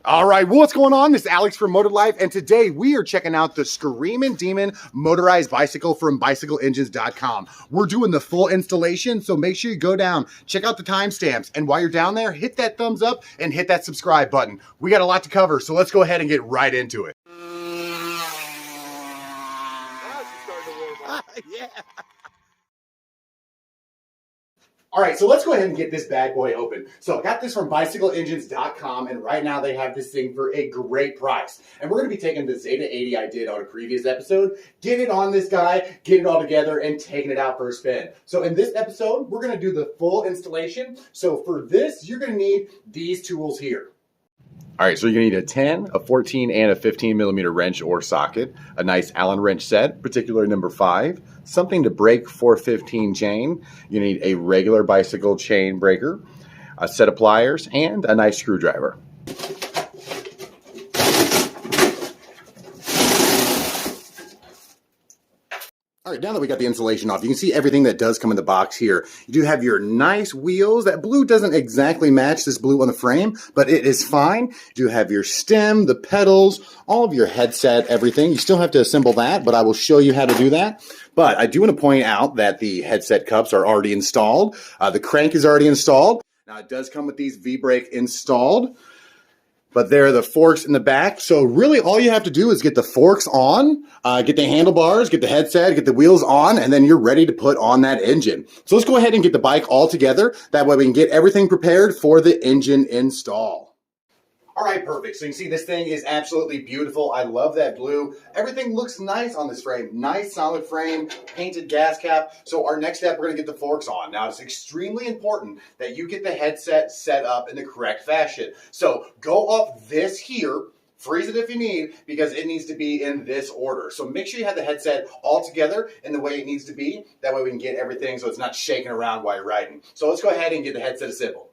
All right, what's going on? This is Alex from Motor Life, and today we are checking out the Screamin' Demon motorized bicycle from bicycleengines.com. We're doing the full installation, so make sure you go down, check out the timestamps, and while you're down there, hit that thumbs up and hit that subscribe button. We got a lot to cover, so let's go ahead and get right into it. Yeah. All right, so let's go ahead and get this bad boy open. So I got this from bicycleengines.com, and right now they have this thing for a great price. And we're going to be taking the Zeta 80 I did on a previous episode, get it on this guy, get it all together, and taking it out for a spin. So in this episode, we're going to do the full installation. So for this, you're going to need these tools here. All right, so you're gonna need a 10, a 14, and a 15 millimeter wrench or socket, a nice Allen wrench set, particular number 5, something to break 415 chain. You need a regular bicycle chain breaker, a set of pliers, and a nice screwdriver. All right, now that we got the insulation off, you can see everything that does come in the box here. You do have your nice wheels. That blue doesn't exactly match this blue on the frame, but it is fine. You do have your stem, the pedals, all of your headset, everything. You still have to assemble that, but I will show you how to do that. But I do want to point out that the headset cups are already installed. The crank is already installed. Now, it does come with these V-brake installed. But there are the forks in the back. So really all you have to do is get the forks on, get the handlebars, get the headset, get the wheels on, and then you're ready to put on that engine. So let's go ahead and get the bike all together. That way we can get everything prepared for the engine install. All right, perfect. So you can see this thing is absolutely beautiful. I love that blue. Everything looks nice on this frame. Nice solid frame, painted gas cap. So our next step, we're gonna get the forks on. Now it's extremely important that you get the headset set up in the correct fashion. So go up this here, freeze it if you need, because it needs to be in this order. So make sure you have the headset all together in the way it needs to be. That way we can get everything so it's not shaking around while you're riding. So let's go ahead and get the headset assembled.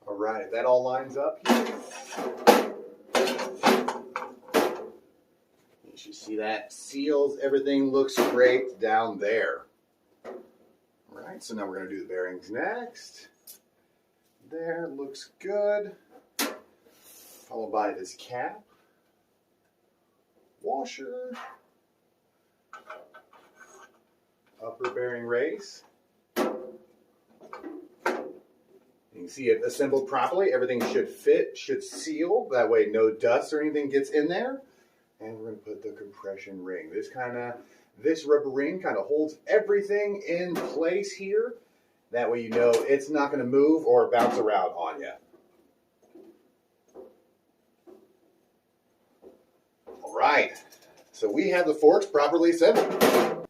All right, if that all lines up here. You should see that seals. Everything looks great down there. All right, so now we're going to do the bearings next. There, looks good. Followed by this cap, washer, upper bearing race. You can see it assembled properly. Everything should fit, should seal. That way no dust or anything gets in there. And we're going to put the compression ring. This rubber ring kind of holds everything in place here. That way you know it's not going to move or bounce around on you. All right. So we have the forks properly assembled.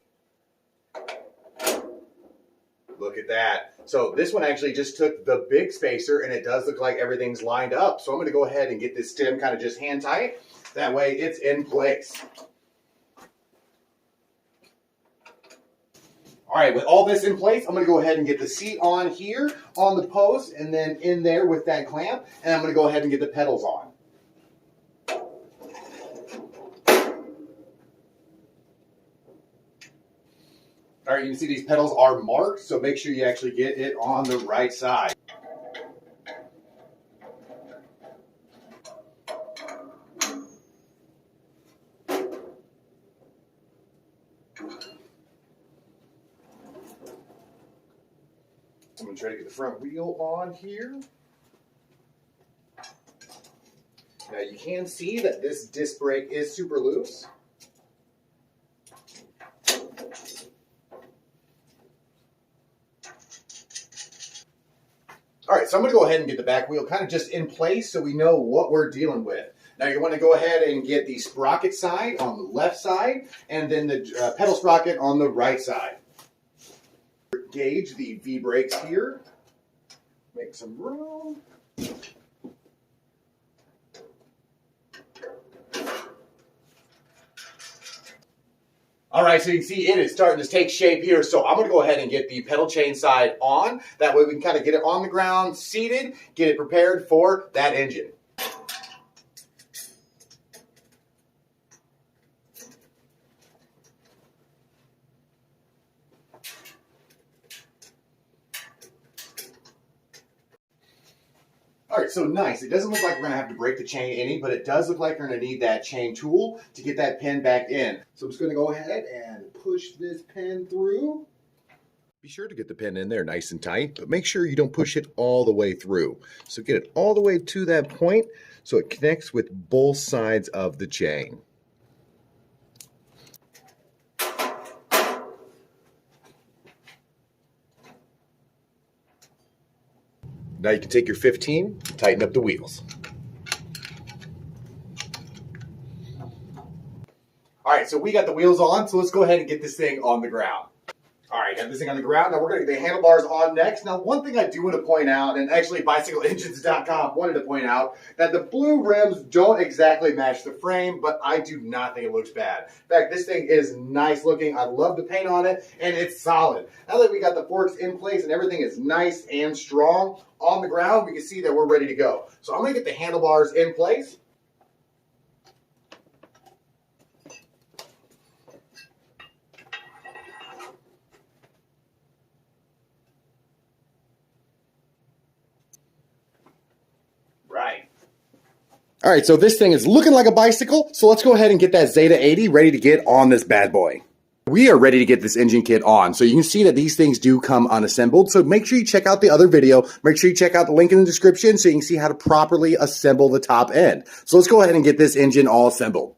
Look at that. So this one actually just took the big spacer and it does look like everything's lined up. So I'm going to go ahead and get this stem kind of just hand tight. That way it's in place. All right, with all this in place, I'm going to go ahead and get the seat on here on the post and then in there with that clamp. And I'm going to go ahead and get the pedals on. All right, you can see these pedals are marked, so make sure you actually get it on the right side. I'm going to try to get the front wheel on here. Now you can see that this disc brake is super loose. All right, so I'm going to go ahead and get the back wheel kind of just in place so we know what we're dealing with. Now you want to go ahead and get the sprocket side on the left side and then the pedal sprocket on the right side. Gauge the V-brakes here. Make some room. All right, so you can see it is starting to take shape here. So I'm going to go ahead and get the pedal chain side on. That way we can kind of get it on the ground, seated, get it prepared for that engine. All right, right, so nice. It doesn't look like we're going to have to break the chain any, but it does look like we're going to need that chain tool to get that pin back in. So I'm just going to go ahead and push this pin through. Be sure to get the pin in there nice and tight, but make sure you don't push it all the way through. So get it all the way to that point so it connects with both sides of the chain. Now you can take your 15 and tighten up the wheels. All right, so we got the wheels on, so let's go ahead and get this thing on the ground. All right, have this thing on the ground. Now we're going to get the handlebars on next. Now, one thing I do want to point out, and actually BicycleEngines.com wanted to point out, that the blue rims don't exactly match the frame, but I do not think it looks bad. In fact, this thing is nice looking. I love the paint on it, and it's solid. Now that we got the forks in place and everything is nice and strong on the ground, we can see that we're ready to go. So I'm going to get the handlebars in place. All right, so this thing is looking like a bicycle, so let's go ahead and get that Zeta 80 ready to get on this bad boy. We are ready to get this engine kit on, so you can see that these things do come unassembled, so make sure you check out the other video, make sure you check out the link in the description so you can see how to properly assemble the top end. So let's go ahead and get this engine all assembled.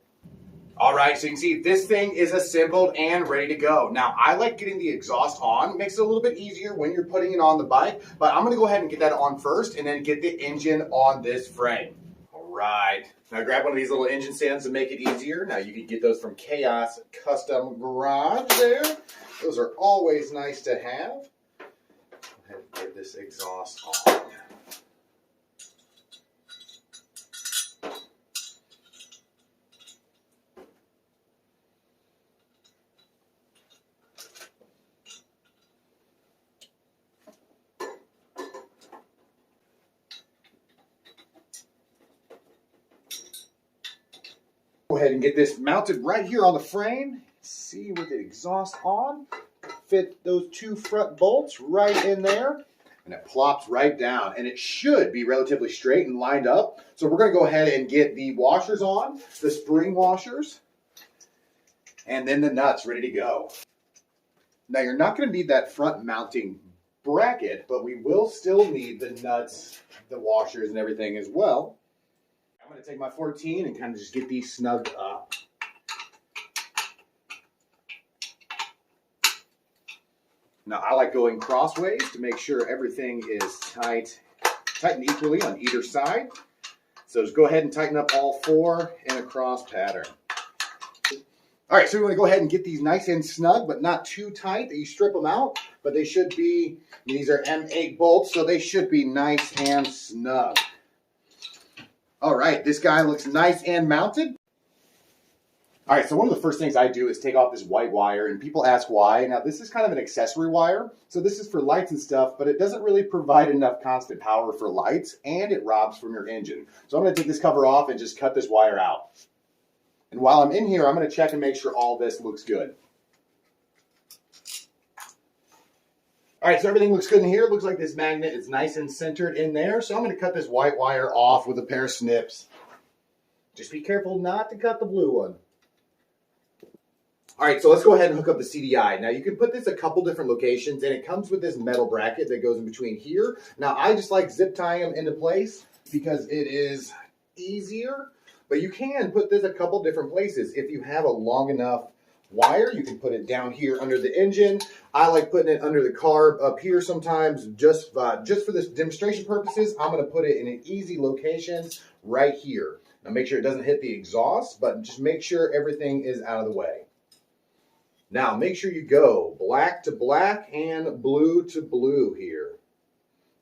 All right, so you can see this thing is assembled and ready to go. Now, I like getting the exhaust on. It makes it a little bit easier when you're putting it on the bike, but I'm gonna go ahead and get that on first and then get the engine on this frame. Right. Now grab one of these little engine stands to make it easier. Now you can get those from Chaos Custom Garage there. Those are always nice to have. Go ahead and get this exhaust on. Go ahead and get this mounted right here on the frame. See, with the exhaust on, fit those two front bolts right in there, and it plops right down. And it should be relatively straight and lined up. So we're going to go ahead and get the washers on, the spring washers, and then the nuts ready to go. Now you're not going to need that front mounting bracket, but we will still need the nuts, the washers, and everything as well. I'm going to take my 14 and kind of just get these snugged up. Now I like going crossways to make sure everything is tightened equally on either side. So just go ahead and tighten up all four in a cross pattern. All right, so we want to go ahead and get these nice and snug, but not too tight that you strip them out. But they should be, these are M8 bolts, so they should be nice and snug. All right, this guy looks nice and mounted. All right, so one of the first things I do is take off this white wire, and people ask why. Now, this is kind of an accessory wire, so this is for lights and stuff, but it doesn't really provide enough constant power for lights, and it robs from your engine. So I'm going to take this cover off and just cut this wire out. And while I'm in here, I'm going to check and make sure all this looks good. All right, so everything looks good in here. It looks like this magnet is nice and centered in there. So I'm going to cut this white wire off with a pair of snips. Just be careful not to cut the blue one. All right, so let's go ahead and hook up the CDI. Now, you can put this a couple different locations, and it comes with this metal bracket that goes in between here. Now, I just like zip tying them into place because it is easier. But you can put this a couple different places. If you have a long enough wire, you can put it down here under the engine. I like putting it under the carb up here sometimes just for this demonstration purposes. I'm going to put it in an easy location right here. Now make sure it doesn't hit the exhaust, but just make sure everything is out of the way. Now make sure you go black to black and blue to blue here.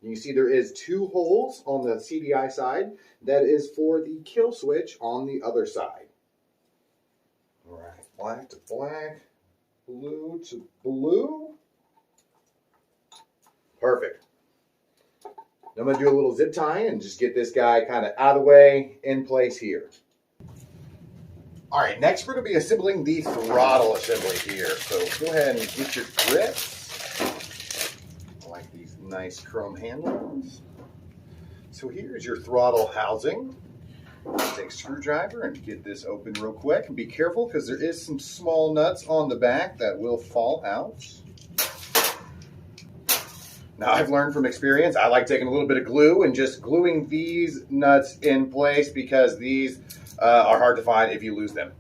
You can see there is two holes on the CDI side. That is for the kill switch on the other side. All right, black to black, blue to blue. Perfect. Now I'm going to do a little zip tie and just get this guy kind of out of the way, in place here. All right, next we're going to be assembling the throttle assembly here. So go ahead and get your grips. I like these nice chrome handles. So here's your throttle housing. Take a screwdriver and get this open real quick. And be careful because there is some small nuts on the back that will fall out. Now, I've learned from experience, I like taking a little bit of glue and just gluing these nuts in place because these are hard to find if you lose them.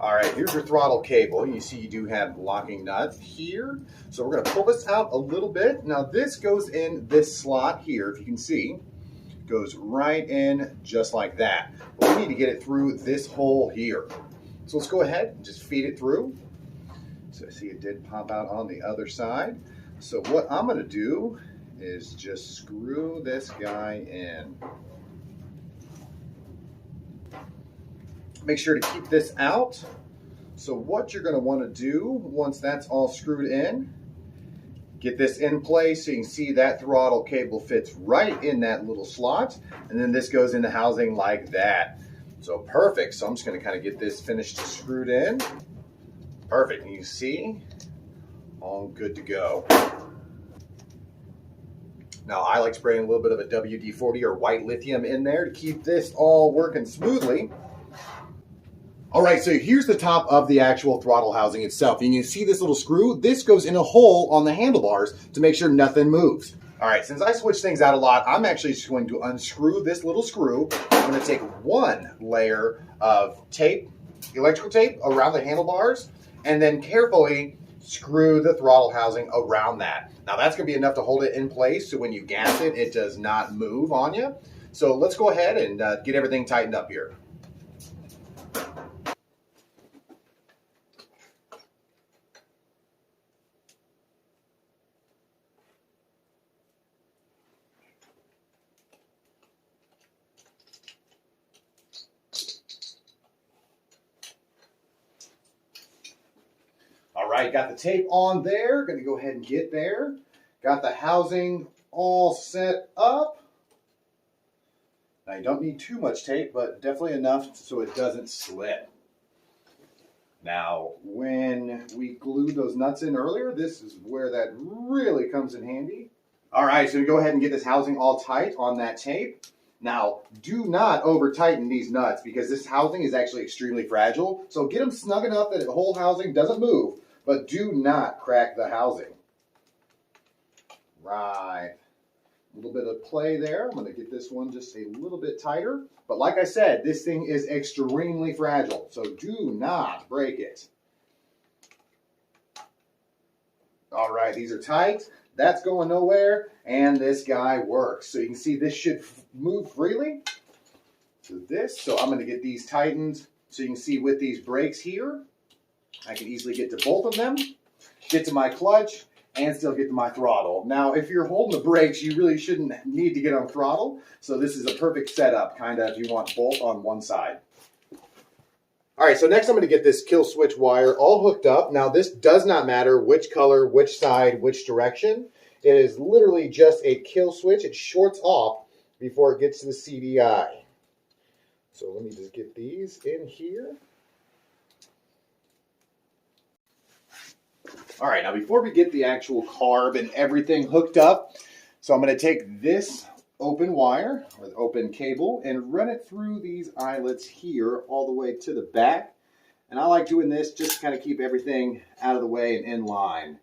All right, here's your throttle cable. You see you do have locking nuts here. So we're gonna pull this out a little bit. Now this goes in this slot here, if you can see. Goes right in just like that. But we need to get it through this hole here. So let's go ahead and just feed it through. So I see it did pop out on the other side. So what I'm gonna do is just screw this guy in. Make sure to keep this out. So what you're gonna wanna do once that's all screwed in, get this in place so you can see that throttle cable fits right in that little slot, and then this goes in the housing like that. So perfect. So I'm just gonna kind of get this finished screwed in. Perfect. And you see, all good to go. Now I like spraying a little bit of a WD-40 or white lithium in there to keep this all working smoothly. All right, so here's the top of the actual throttle housing itself. And you see this little screw? This goes in a hole on the handlebars to make sure nothing moves. All right, since I switch things out a lot, I'm actually just going to unscrew this little screw. I'm gonna take one layer of tape, electrical tape, around the handlebars, and then carefully screw the throttle housing around that. Now that's gonna be enough to hold it in place so when you gas it, it does not move on you. So let's go ahead and get everything tightened up here. All right, got the tape on there. Gonna go ahead and get there. Got the housing all set up. Now you don't need too much tape, but definitely enough so it doesn't slip. Now, when we glued those nuts in earlier, this is where that really comes in handy. All right, so we go ahead and get this housing all tight on that tape. Now, do not over tighten these nuts because this housing is actually extremely fragile. So get them snug enough that the whole housing doesn't move, but do not crack the housing. Right. A little bit of play there. I'm going to get this one just a little bit tighter. But like I said, this thing is extremely fragile, so do not break it. All right, these are tight. That's going nowhere, and this guy works. So you can see this should move freely. So I'm going to get these tightened so you can see with these brakes here, I can easily get to both of them, get to my clutch, and still get to my throttle. Now, if you're holding the brakes, you really shouldn't need to get on throttle. So this is a perfect setup, kind of, if you want both on one side. All right, so next I'm going to get this kill switch wire all hooked up. Now, this does not matter which color, which side, which direction. It is literally just a kill switch. It shorts off before it gets to the CDI. So let me just get these in here. All right, now before we get the actual carb and everything hooked up, so I'm going to take this open wire or the open cable and run it through these eyelets here all the way to the back. And I like doing this just to kind of keep everything out of the way and in line.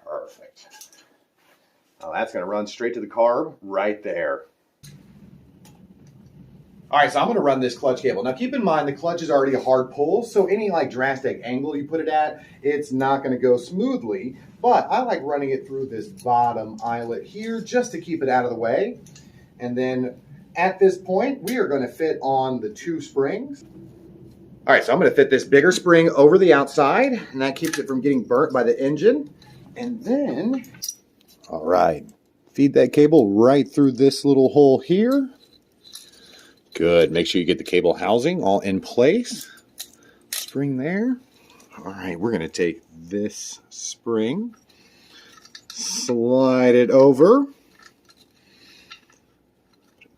Perfect. Now that's going to run straight to the carb right there. All right, so I'm going to run this clutch cable. Now keep in mind the clutch is already a hard pull, so any like drastic angle you put it at, it's not going to go smoothly. But I like running it through this bottom eyelet here just to keep it out of the way. And then at this point, we are going to fit on the two springs. All right, so I'm going to fit this bigger spring over the outside, and that keeps it from getting burnt by the engine. And then, all right, feed that cable right through this little hole here. Good. Make sure you get the cable housing all in place. Spring there. All right, we're going to take this spring, slide it over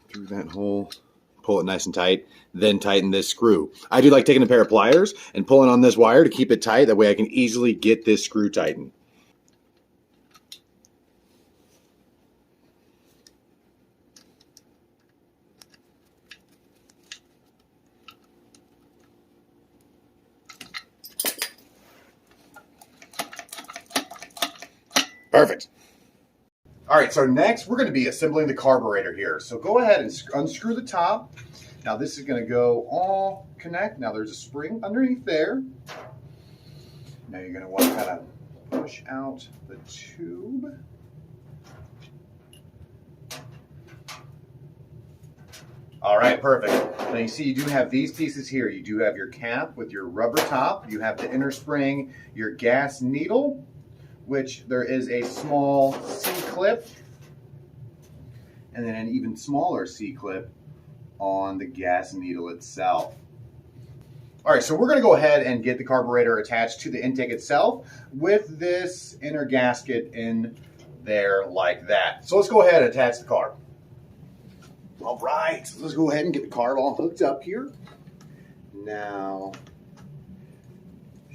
through that hole, pull it nice and tight, then tighten this screw. I do like taking a pair of pliers and pulling on this wire to keep it tight. That way I can easily get this screw tightened. Perfect. All right, so next we're going to be assembling the carburetor here. So go ahead and unscrew the top. Now this is going to go all connect. Now there's a spring underneath there. Now you're going to want to kind of push out the tube. All right, perfect. Now you see you do have these pieces here. You do have your cap with your rubber top. You have the inner spring, your gas needle, which there is a small C-clip, and then an even smaller C-clip on the gas needle itself. All right, so we're gonna go ahead and get the carburetor attached to the intake itself with this inner gasket in there like that. So let's go ahead and attach the carb. All right, so let's go ahead and get the carb all hooked up here. Now,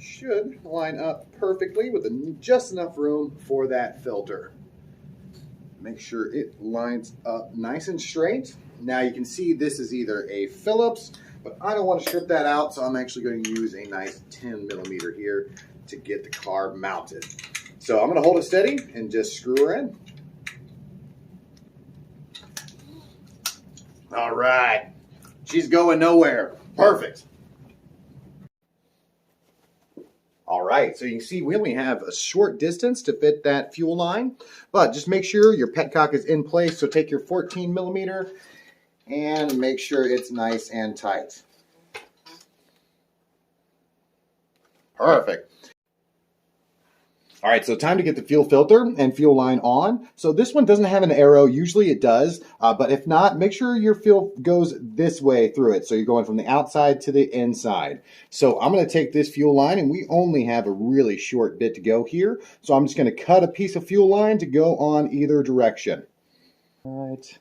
should line up perfectly with just enough room for that filter. Make sure it lines up nice and straight. Now you can see this is either a Phillips, but I don't want to strip that out, so I'm actually going to use a nice 10 millimeter here to get the carb mounted. So I'm going to hold it steady and just screw her in. All right, she's going nowhere. Perfect. All right, so you can see we only have a short distance to fit that fuel line, but just make sure your petcock is in place. So take your 14 millimeter and make sure it's nice and tight. Perfect. All right, so time to get the fuel filter and fuel line on. So this one doesn't have an arrow. Usually it does, but if not, make sure your fuel goes this way through it. So you're going from the outside to the inside. So I'm going to take this fuel line, and we only have a really short bit to go here. So I'm just going to cut a piece of fuel line to go on either direction. All right.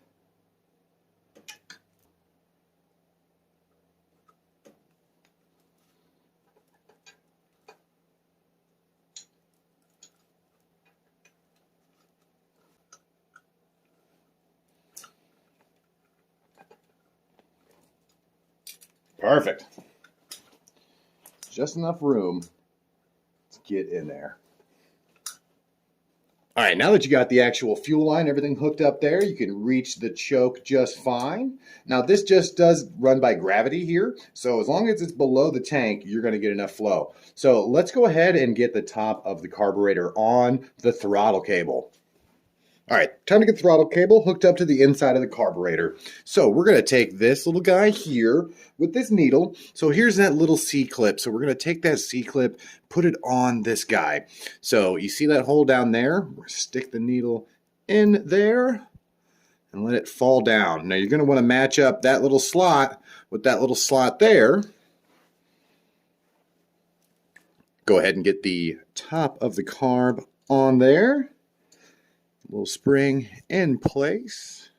Perfect. Just enough room to get in there. All right, now that you got the actual fuel line, everything hooked up there, you can reach the choke just fine. Now this just does run by gravity here, so as long as it's below the tank, you're gonna get enough flow. So let's go ahead and get the top of the carburetor on the throttle cable. All right, time to get the throttle cable hooked up to the inside of the carburetor. So we're going to take this little guy here with this needle. So here's that little C-clip. So we're going to take that C-clip, put it on this guy. So you see that hole down there? We're going to stick the needle in there and let it fall down. Now you're going to want to match up that little slot with that little slot there. Go ahead and get the top of the carb on there. Little spring in place,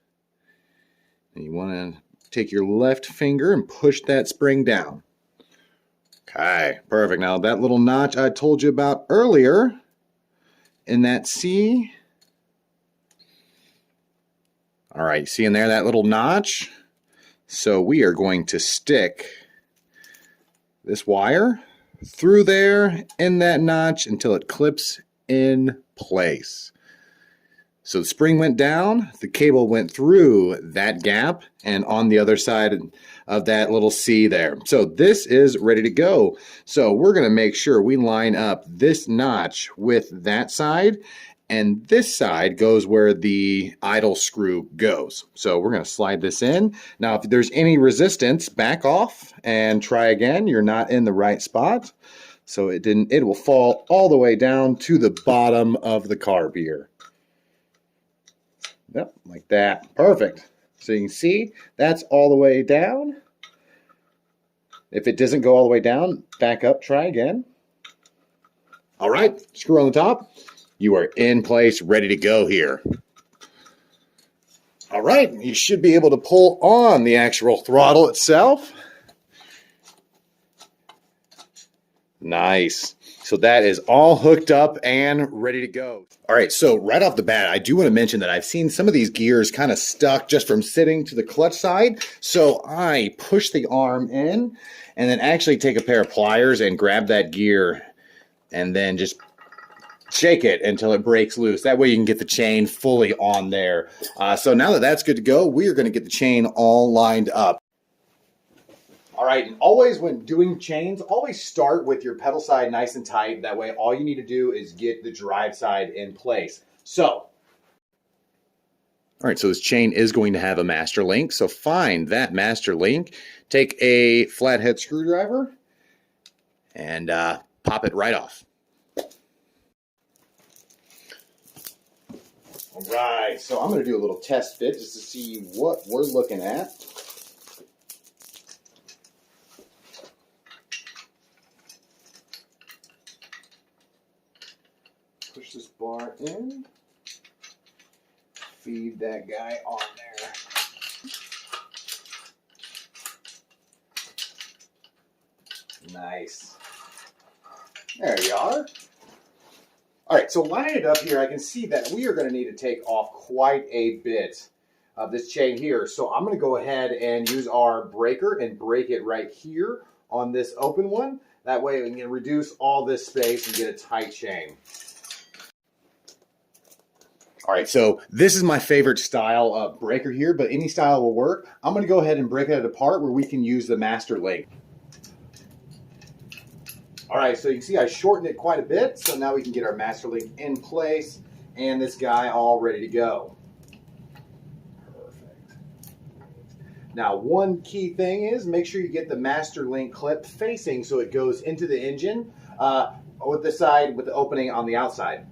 and you want to take your left finger and push that spring down. Okay, perfect. Now that little notch I told you about earlier in that C. All right, see in there that little notch? So we are going to stick this wire through there in that notch until it clips in place. So the spring went down, the cable went through that gap and on the other side of that little C there. So this is ready to go. So we're going to make sure we line up this notch with that side, and this side goes where the idle screw goes. So we're going to slide this in. Now, if there's any resistance, back off and try again. You're not in the right spot. So it will fall all the way down to the bottom of the carb here. Yep, like that. Perfect. So you can see that's all the way down. If it doesn't go all the way down, back up, try again. All right, screw on the top. You are in place, ready to go here. All right, you should be able to pull on the actual throttle itself. Nice. So that is all hooked up and ready to go. All right, so right off the bat, I do want to mention that I've seen some of these gears kind of stuck just from sitting to the clutch side. So I push the arm in and then actually take a pair of pliers and grab that gear and then just shake it until it breaks loose. That way you can get the chain fully on there. So now that that's good to go, we are going to get the chain all lined up. All right, and always when doing chains, always start with your pedal side nice and tight. That way all you need to do is get the drive side in place. So, all right, so this chain is going to have a master link. So find that master link, take a flathead screwdriver, and pop it right off. All right, so I'm going to do a little test fit just to see what we're looking at. Push this bar in. Feed that guy on there. Nice. There you are. All right, so lining it up here, I can see that we are going to need to take off quite a bit of this chain here. So I'm going to go ahead and use our breaker and break it right here on this open one. That way we can reduce all this space and get a tight chain. All right, so this is my favorite style of breaker here, but any style will work. I'm going to go ahead and break it apart where we can use the master link. All right, so you can see I shortened it quite a bit, so now we can get our master link in place and this guy all ready to go. Perfect. Now, one key thing is make sure you get the master link clip facing so it goes into the engine with the side with the opening on the outside.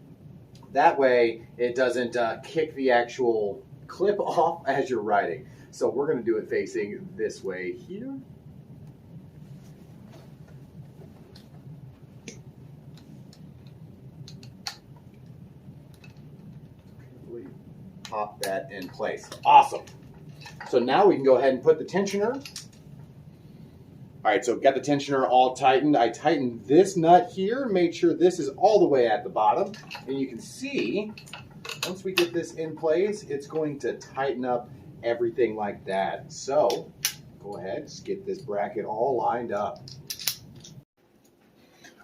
That way it doesn't kick the actual clip off as you're riding. So we're going to do it facing this way here. Pop that in place. Awesome. So now we can go ahead and put the tensioner. All right, so got the tensioner all tightened. I tightened this nut here, made sure this is all the way at the bottom. And you can see, once we get this in place, it's going to tighten up everything like that. So go ahead, just get this bracket all lined up.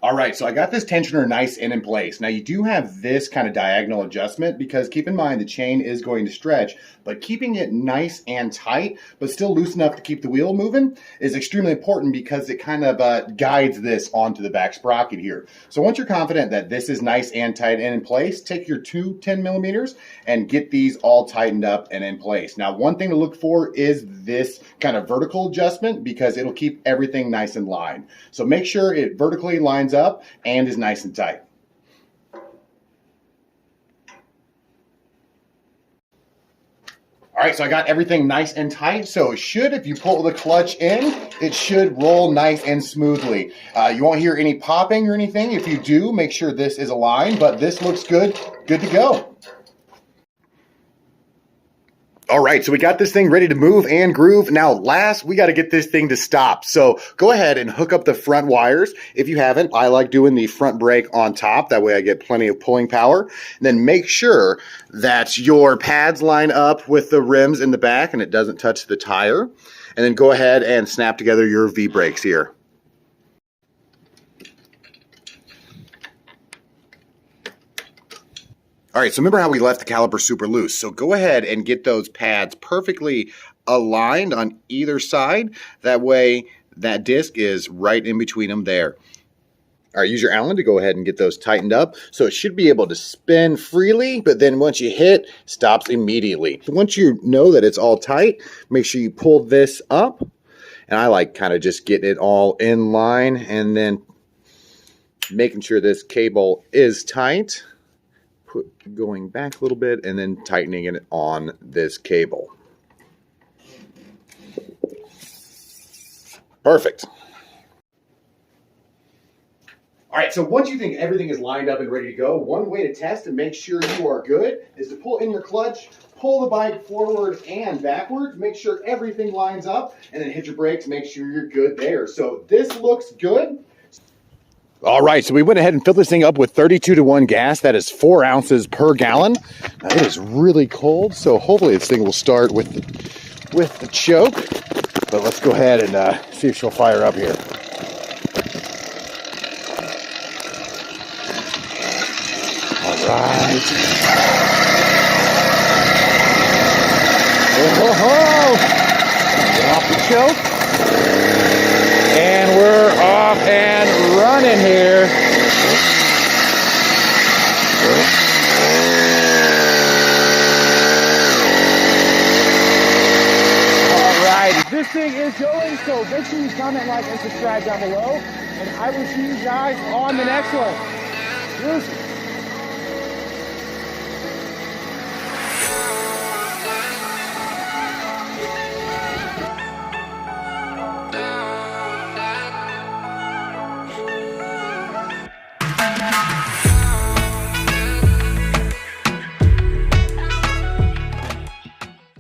All right, so I got this tensioner nice and in place. Now you do have this kind of diagonal adjustment because keep in mind the chain is going to stretch, but keeping it nice and tight, but still loose enough to keep the wheel moving is extremely important because it kind of guides this onto the back sprocket here. So once you're confident that this is nice and tight and in place, take your two 10 millimeters and get these all tightened up and in place. Now, one thing to look for is this kind of vertical adjustment because it'll keep everything nice and lined. So make sure it vertically lines up and is nice and tight. All right, so I got everything nice and tight. So it should, if you pull the clutch in, it should roll nice and smoothly. You won't hear any popping or anything. If you do, make sure this is aligned, but this looks good to go. All right, so we got this thing ready to move and groove. Now, last, we got to get this thing to stop. So go ahead and hook up the front wires. If you haven't, I like doing the front brake on top. That way I get plenty of pulling power. And then make sure that your pads line up with the rims in the back and it doesn't touch the tire. And then go ahead and snap together your V-brakes here. All right, so remember how we left the caliper super loose. So go ahead and get those pads perfectly aligned on either side. That way that disc is right in between them there. All right, use your Allen to go ahead and get those tightened up. So it should be able to spin freely, but then once you hit, stops immediately. So once you know that it's all tight, make sure you pull this up. And I like kind of just getting it all in line and then making sure this cable is tight. Going back a little bit and then tightening it on this cable. Perfect. All right, so once you think everything is lined up and ready to go, one way to test and make sure you are good is to pull in your clutch, pull the bike forward and backward, make sure everything lines up, and then hit your brakes, make sure you're good there. So this looks good. All right, so we went ahead and filled this thing up with 32-to-1 gas. That is 4 ounces per gallon. Now, it is really cold, so hopefully this thing will start with the choke. But let's go ahead and see if she'll fire up here. right. Oh, get off the choke. And we're off and running here. Alright, this thing is going, so make sure you comment, like, and subscribe down below. And I will see you guys on the next one. Cheers.